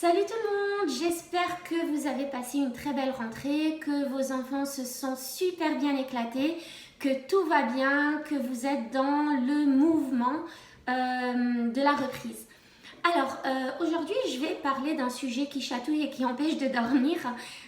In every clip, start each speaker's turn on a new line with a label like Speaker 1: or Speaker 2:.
Speaker 1: Salut tout le monde, j'espère que vous avez passé une très belle rentrée, que vos enfants se sont super bien éclatés, que tout va bien, que vous êtes dans le mouvement de la reprise. Alors, aujourd'hui, je vais parler d'un sujet qui chatouille et qui empêche de dormir,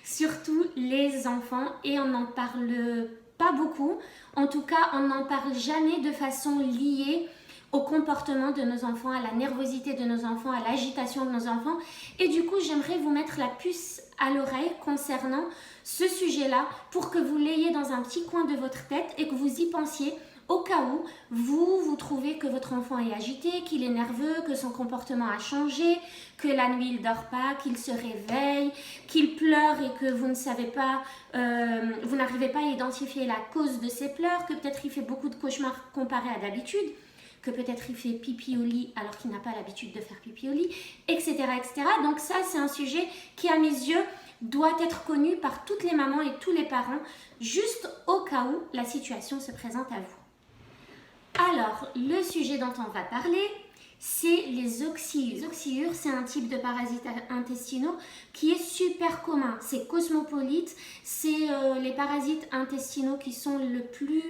Speaker 1: surtout les enfants, et on n'en parle pas beaucoup. En tout cas, on n'en parle jamais de façon liée au comportement de nos enfants, à la nervosité de nos enfants, à l'agitation de nos enfants. Et du coup, j'aimerais vous mettre la puce à l'oreille concernant ce sujet-là pour que vous l'ayez dans un petit coin de votre tête et que vous y pensiez au cas où vous trouvez que votre enfant est agité, qu'il est nerveux, que son comportement a changé, que la nuit il ne dort pas, qu'il se réveille, qu'il pleure et que vous ne savez pas, vous n'arrivez pas à identifier la cause de ses pleurs, que peut-être il fait beaucoup de cauchemars comparé à d'habitude, que peut-être il fait pipi au lit alors qu'il n'a pas l'habitude de faire pipi au lit, etc., etc. Donc ça, c'est un sujet qui, à mes yeux, doit être connu par toutes les mamans et tous les parents, juste au cas où la situation se présente à vous. Alors, le sujet dont on va parler, c'est les oxyures. Les oxyures, c'est un type de parasites intestinaux qui est super commun. C'est cosmopolite, c'est les parasites intestinaux qui sont le plus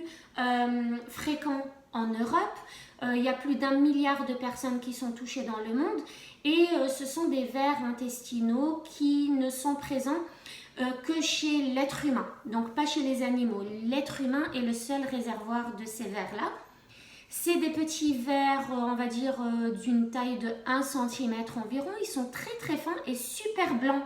Speaker 1: fréquents en Europe. Il y a plus d'1 milliard de personnes qui sont touchées dans le monde et ce sont des vers intestinaux qui ne sont présents que chez l'être humain, donc pas chez les animaux. L'être humain est le seul réservoir de ces vers-là. C'est des petits vers, on va dire, d'une taille de 1 cm environ. Ils sont très très fins et super blancs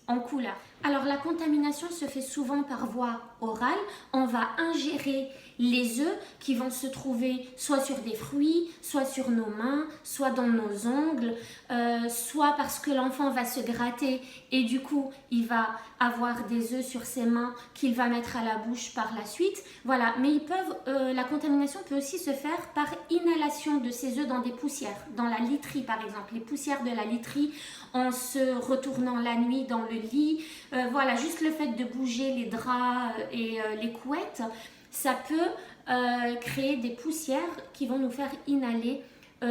Speaker 1: en couleur. Alors la contamination se fait souvent par voie orale. On va ingérer les œufs qui vont se trouver soit sur des fruits, soit sur nos mains, soit dans nos ongles, soit parce que l'enfant va se gratter et du coup il va avoir des œufs sur ses mains qu'il va mettre à la bouche par la suite. Voilà, mais la contamination peut aussi se faire par inhalation de ces œufs dans des poussières, dans la literie par exemple, les poussières de la literie en se retournant la nuit dans le lit. Voilà, juste le fait de bouger les draps et les couettes, ça peut créer des poussières qui vont nous faire inhaler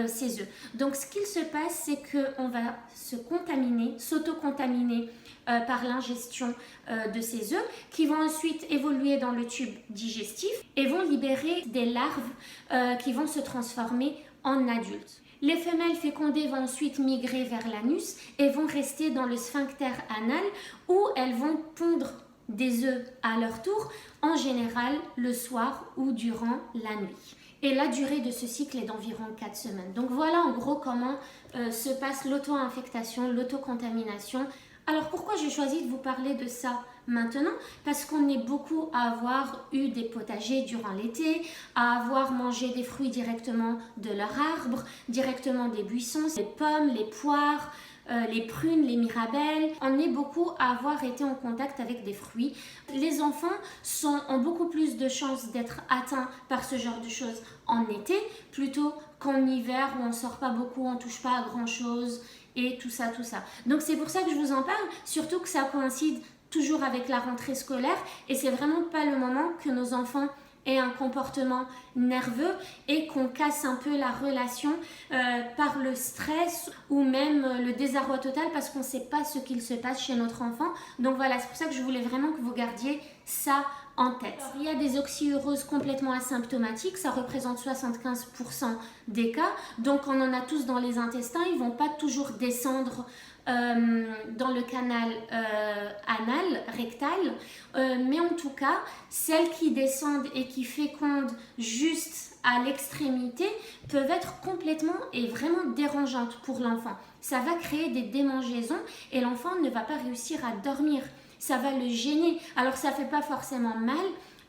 Speaker 1: ces œufs. Donc ce qu'il se passe, c'est qu'on va se contaminer, s'auto-contaminer par l'ingestion de ces œufs qui vont ensuite évoluer dans le tube digestif et vont libérer des larves qui vont se transformer en adultes. Les femelles fécondées vont ensuite migrer vers l'anus et vont rester dans le sphincter anal où elles vont pondre des œufs à leur tour, en général le soir ou durant la nuit. Et la durée de ce cycle est d'environ 4 semaines. Donc voilà en gros comment se passe l'auto-infectation, l'auto-contamination. Alors pourquoi j'ai choisi de vous parler de ça maintenant? Parce qu'on est beaucoup à avoir eu des potagers durant l'été, à avoir mangé des fruits directement de leur arbre, directement des buissons, les pommes, les poires, les prunes, les mirabelles. On est beaucoup à avoir été en contact avec des fruits. Les enfants ont beaucoup plus de chances d'être atteints par ce genre de choses en été plutôt qu'en hiver où on ne sort pas beaucoup, on ne touche pas à grand chose et tout ça. Donc c'est pour ça que je vous en parle, surtout que ça coïncide toujours avec la rentrée scolaire et c'est vraiment pas le moment que nos enfants aient un comportement nerveux et qu'on casse un peu la relation par le stress ou même le désarroi total parce qu'on ne sait pas ce qu'il se passe chez notre enfant. Donc voilà, c'est pour ça que je voulais vraiment que vous gardiez ça en tête. Il y a des oxyuroses complètement asymptomatiques, ça représente 75% des cas, donc on en a tous dans les intestins, ils ne vont pas toujours descendre dans le canal anal, rectal, mais en tout cas, celles qui descendent et qui fécondent juste à l'extrémité peuvent être complètement et vraiment dérangeantes pour l'enfant. Ça va créer des démangeaisons et l'enfant ne va pas réussir à dormir. Ça va le gêner. Alors ça ne fait pas forcément mal,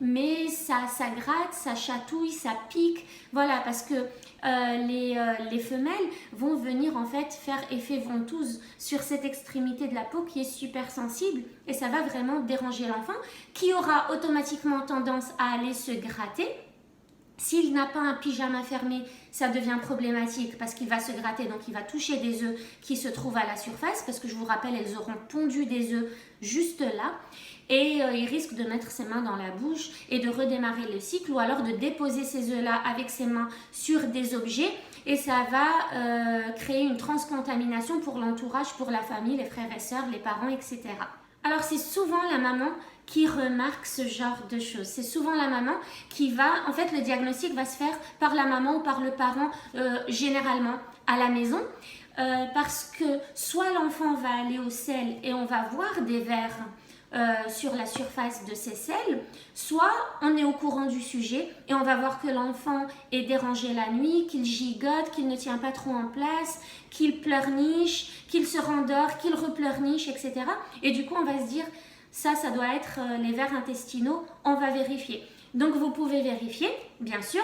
Speaker 1: mais ça gratte, ça chatouille, ça pique. Voilà, parce que les femelles vont venir en fait faire effet ventouse sur cette extrémité de la peau qui est super sensible et ça va vraiment déranger l'enfant qui aura automatiquement tendance à aller se gratter. S'il n'a pas un pyjama fermé, ça devient problématique parce qu'il va se gratter, donc il va toucher des œufs qui se trouvent à la surface parce que je vous rappelle, elles auront pondu des œufs juste là et il risque de mettre ses mains dans la bouche et de redémarrer le cycle ou alors de déposer ces œufs-là avec ses mains sur des objets et ça va créer une transcontamination pour l'entourage, pour la famille, les frères et sœurs, les parents, etc. Alors c'est souvent la maman qui remarque ce genre de choses. C'est souvent la maman qui va, en fait le diagnostic va se faire par la maman ou par le parent généralement à la maison. Parce que soit l'enfant va aller au sel et on va voir des vers sur la surface de ces selles, soit on est au courant du sujet et on va voir que l'enfant est dérangé la nuit, qu'il gigote, qu'il ne tient pas trop en place, qu'il pleurniche, qu'il se rendort, qu'il repleurniche, etc. Et du coup on va se dire, ça doit être les vers intestinaux, on va vérifier. Donc vous pouvez vérifier, bien sûr,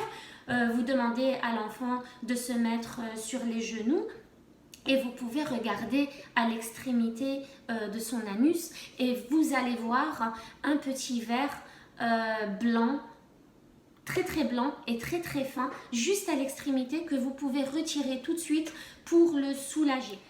Speaker 1: vous demandez à l'enfant de se mettre sur les genoux, et vous pouvez regarder à l'extrémité de son anus et vous allez voir un petit verre blanc, très très blanc et très très fin, juste à l'extrémité que vous pouvez retirer tout de suite pour le soulager.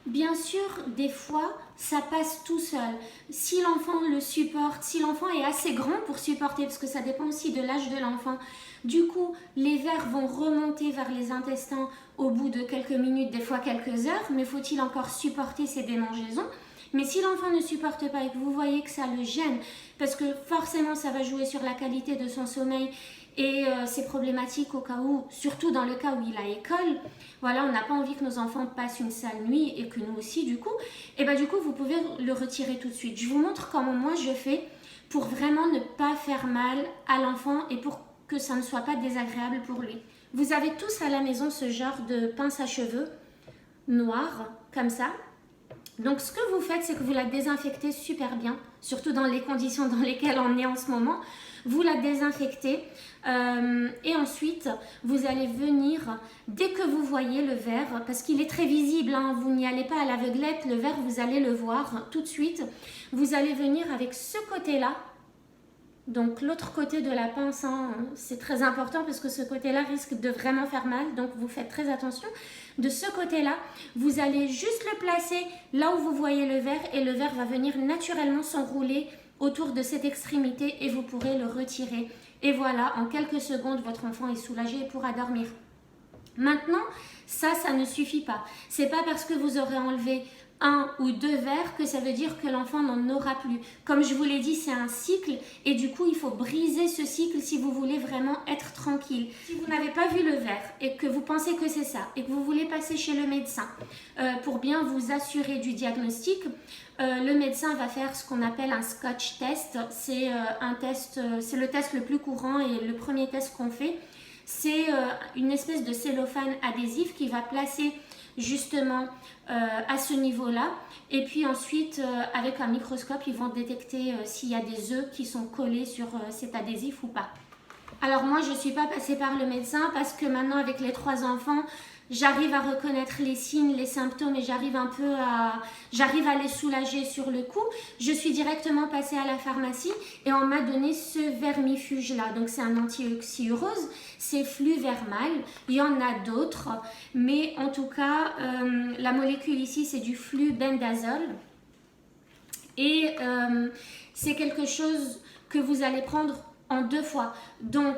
Speaker 1: Bien sûr, des fois, ça passe tout seul. Si l'enfant le supporte, si l'enfant est assez grand pour supporter, parce que ça dépend aussi de l'âge de l'enfant, du coup, les vers vont remonter vers les intestins au bout de quelques minutes, des fois quelques heures, mais faut-il encore supporter ces démangeaisons? Mais si l'enfant ne supporte pas et que vous voyez que ça le gêne, parce que forcément ça va jouer sur la qualité de son sommeil et c'est problématique au cas où, surtout dans le cas où il a école, voilà, on n'a pas envie que nos enfants passent une sale nuit et que nous aussi du coup, et bien du coup vous pouvez le retirer tout de suite. Je vous montre comment moi je fais pour vraiment ne pas faire mal à l'enfant et pour que ça ne soit pas désagréable pour lui. Vous avez tous à la maison ce genre de pince à cheveux noire, comme ça. Donc ce que vous faites, c'est que vous la désinfectez super bien, surtout dans les conditions dans lesquelles on est en ce moment. Vous la désinfectez et ensuite vous allez venir, dès que vous voyez le verre, parce qu'il est très visible, hein, vous n'y allez pas à l'aveuglette, le verre vous allez le voir tout de suite, vous allez venir avec ce côté-là. Donc l'autre côté de la pince, hein, c'est très important parce que ce côté-là risque de vraiment faire mal, donc vous faites très attention. De ce côté-là, vous allez juste le placer là où vous voyez le verre et le verre va venir naturellement s'enrouler autour de cette extrémité et vous pourrez le retirer. Et voilà, en quelques secondes, votre enfant est soulagé et pourra dormir. Maintenant, ça ne suffit pas. C'est pas parce que vous aurez enlevé un ou deux verres que ça veut dire que l'enfant n'en aura plus. Comme je vous l'ai dit, c'est un cycle et du coup, il faut briser ce cycle si vous voulez vraiment être tranquille. Si vous n'avez pas vu le verre et que vous pensez que c'est ça et que vous voulez passer chez le médecin pour bien vous assurer du diagnostic, le médecin va faire ce qu'on appelle un Scotch test. C'est un test, c'est le test le plus courant et le premier test qu'on fait. C'est une espèce de cellophane adhésif qui va placer justement à ce niveau-là et puis ensuite avec un microscope ils vont détecter s'il y a des œufs qui sont collés sur cet adhésif ou pas. Alors moi je ne suis pas passée par le médecin parce que maintenant avec les 3 enfants j'arrive à reconnaître les signes, les symptômes et j'arrive à les soulager sur le coup. Je suis directement passée à la pharmacie et on m'a donné ce vermifuge là. Donc c'est un antioxyrose, c'est fluvermal. Il y en a d'autres, mais en tout cas la molécule ici c'est du flubendazole et c'est quelque chose que vous allez prendre en 2 fois. Donc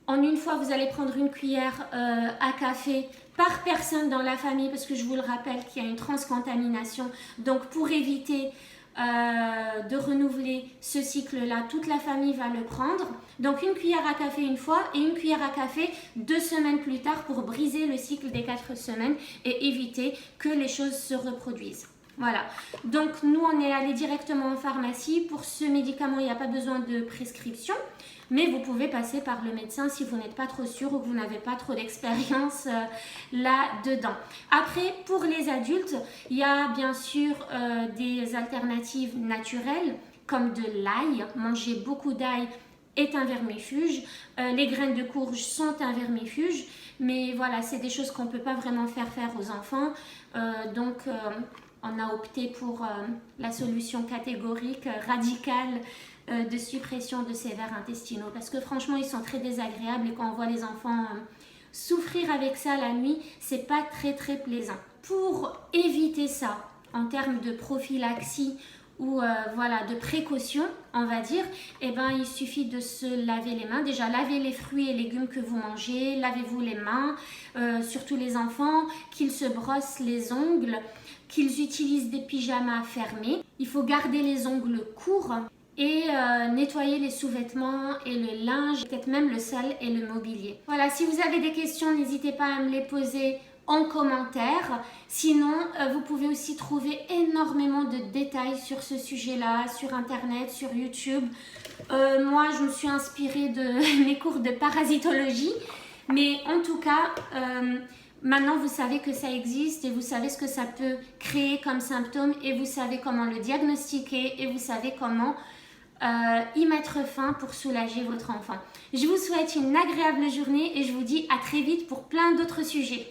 Speaker 1: en une fois vous allez prendre une cuillère à café par personne dans la famille parce que je vous le rappelle qu'il y a une transcontamination. Donc pour éviter de renouveler ce cycle-là, toute la famille va le prendre. Donc une cuillère à café une fois et une cuillère à café 2 semaines plus tard pour briser le cycle des 4 semaines et éviter que les choses se reproduisent. Voilà, donc nous on est allé directement en pharmacie. Pour ce médicament il n'y a pas besoin de prescription, mais vous pouvez passer par le médecin si vous n'êtes pas trop sûr ou que vous n'avez pas trop d'expérience là-dedans. Après, pour les adultes, il y a bien sûr des alternatives naturelles comme de l'ail. Manger beaucoup d'ail est un vermifuge, les graines de courge sont un vermifuge, mais voilà, c'est des choses qu'on ne peut pas vraiment faire aux enfants, donc on a opté pour la solution catégorique, radicale de suppression de ces vers intestinaux parce que franchement ils sont très désagréables et quand on voit les enfants souffrir avec ça la nuit, c'est pas très plaisant. Pour éviter ça, en termes de prophylaxie ou voilà, de précaution, on va dire, eh ben, il suffit de se laver les mains. Déjà, lavez les fruits et légumes que vous mangez, lavez-vous les mains, surtout les enfants, qu'ils se brossent les ongles, qu'ils utilisent des pyjamas fermés. Il faut garder les ongles courts et nettoyer les sous-vêtements et le linge, peut-être même le sol et le mobilier. Voilà, si vous avez des questions, n'hésitez pas à me les poser en commentaire. Sinon, vous pouvez aussi trouver énormément de détails sur ce sujet-là, sur Internet, sur YouTube. Moi, je me suis inspirée de mes cours de parasitologie. Mais en tout cas, maintenant, vous savez que ça existe et vous savez ce que ça peut créer comme symptômes et vous savez comment le diagnostiquer et vous savez comment y mettre fin pour soulager votre enfant. Je vous souhaite une agréable journée et je vous dis à très vite pour plein d'autres sujets.